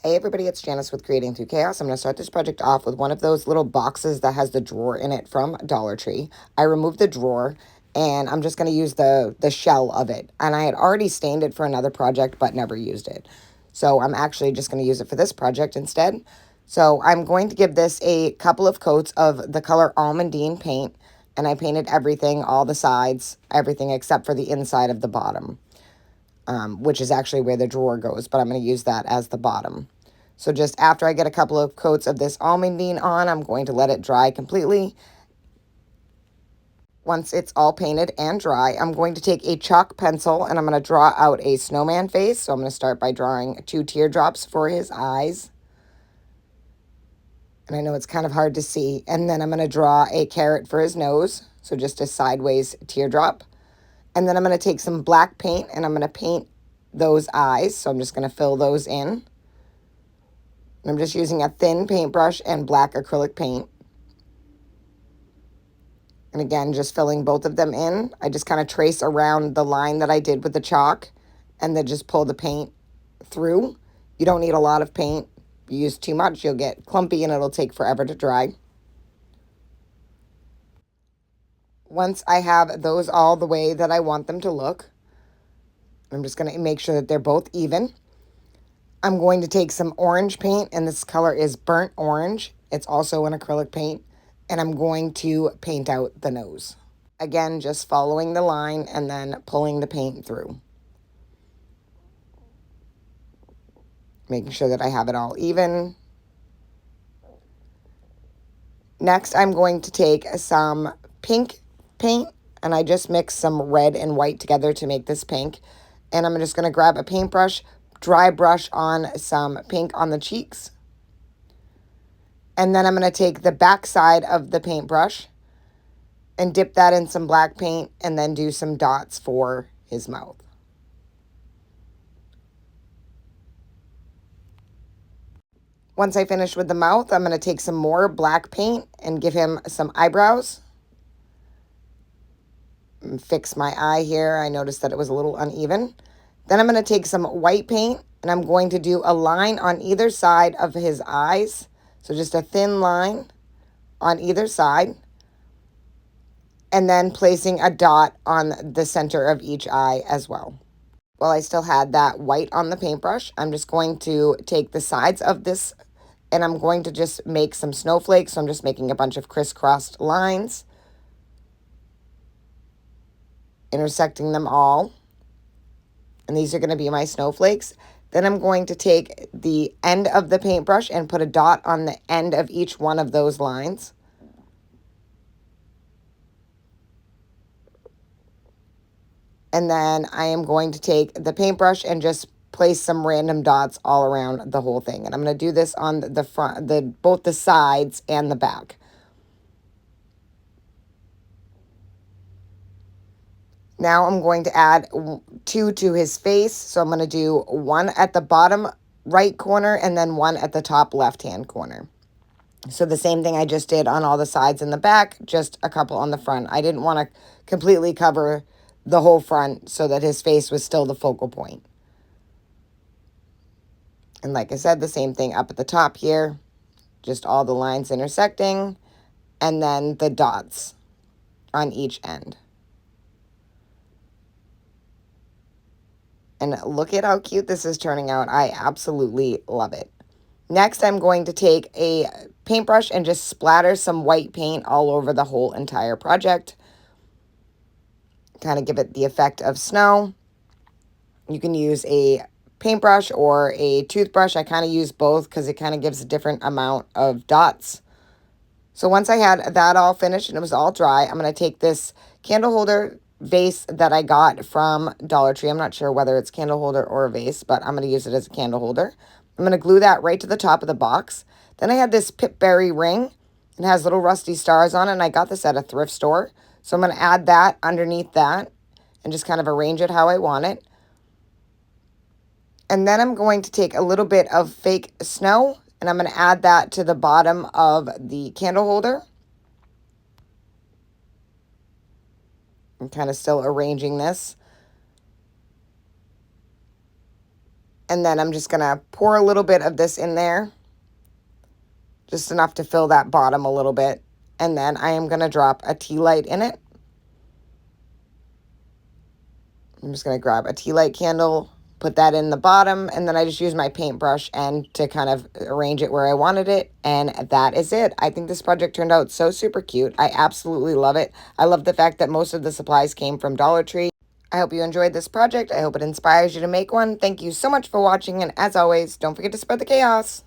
Hey everybody, it's Janice with Creating Through Chaos. I'm going to start this project off with one of those little boxes that has the drawer in it from Dollar Tree. I removed the drawer and I'm just going to use the shell of it. And I had already stained it for another project but never used it. So I'm actually just going to use it for this project instead. So I'm going to give this a couple of coats of the color Almondine paint. And I painted everything, all the sides, everything except for the inside of the bottom. Which is actually where the drawer goes, but I'm going to use that as the bottom. So just after I get a couple of coats of this almondine on, I'm going to let it dry completely. Once it's all painted and dry, I'm going to take a chalk pencil and I'm going to draw out a snowman face. So I'm going to start by drawing 2 teardrops for his eyes. And I know it's kind of hard to see. And then I'm going to draw a carrot for his nose. So just a sideways teardrop. And then I'm going to take some black paint and I'm going to paint those eyes. So I'm just going to fill those in. I'm just using a thin paintbrush and black acrylic paint. And again, just filling both of them in. I just kind of trace around the line that I did with the chalk and then just pull the paint through. You don't need a lot of paint. If you use too much, you'll get clumpy and it'll take forever to dry. Once I have those all the way that I want them to look, I'm just going to make sure that they're both even. I'm going to take some orange paint, and this color is burnt orange. It's also an acrylic paint, and I'm going to paint out the nose. Again, just following the line and then pulling the paint through. Making sure that I have it all even. Next, I'm going to take some pink paint, and I just mixed some red and white together to make this pink. And I'm just going to grab a paintbrush, dry brush on some pink on the cheeks. And then I'm going to take the back side of the paintbrush and dip that in some black paint and then do some dots for his mouth. Once I finish with the mouth, I'm going to take some more black paint and give him some eyebrows. And fix my eye here. I noticed that it was a little uneven. Then I'm going to take some white paint and I'm going to do a line on either side of his eyes. So just a thin line on either side. And then placing a dot on the center of each eye as well. While I still had that white on the paintbrush, I'm just going to take the sides of this and I'm going to just make some snowflakes. So I'm just making a bunch of crisscrossed lines, intersecting them all. And these are going to be my snowflakes. Then I'm going to take the end of the paintbrush and put a dot on the end of each one of those lines. And then I am going to take the paintbrush and just place some random dots all around the whole thing. And I'm going to do this on the front, both the sides and the back. Now I'm going to add 2 to his face. So I'm going to do 1 at the bottom right corner and then 1 at the top left-hand corner. So the same thing I just did on all the sides and the back, just a couple on the front. I didn't want to completely cover the whole front so that his face was still the focal point. And like I said, the same thing up at the top here, just all the lines intersecting, and then the dots on each end. And look at how cute this is turning out. I absolutely love it. Next, I'm going to take a paintbrush and just splatter some white paint all over the whole entire project. Kind of give it the effect of snow. You can use a paintbrush or a toothbrush. I kind of use both because it kind of gives a different amount of dots. So once I had that all finished and it was all dry, I'm going to take this candle holder vase that I got from Dollar Tree. I'm not sure whether it's candle holder or a vase, but I'm going to use it as a candle holder. I'm going to glue that right to the top of the box. Then I had this pipberry ring. It has little rusty stars on it, and I got this at a thrift store. So I'm going to add that underneath that and just kind of arrange it how I want it. And then I'm going to take a little bit of fake snow, and I'm going to add that to the bottom of the candle holder. I'm kind of still arranging this. And then I'm just going to pour a little bit of this in there, just enough to fill that bottom a little bit. And then I am going to drop a tea light in it. I'm just going to grab a tea light candle, put that in the bottom, and then I just use my paintbrush and to kind of arrange it where I wanted it, and that is it. I think this project turned out so super cute. I absolutely love it. I love the fact that most of the supplies came from Dollar Tree. I hope you enjoyed this project. I hope it inspires you to make one. Thank you so much for watching, and as always, don't forget to spread the chaos.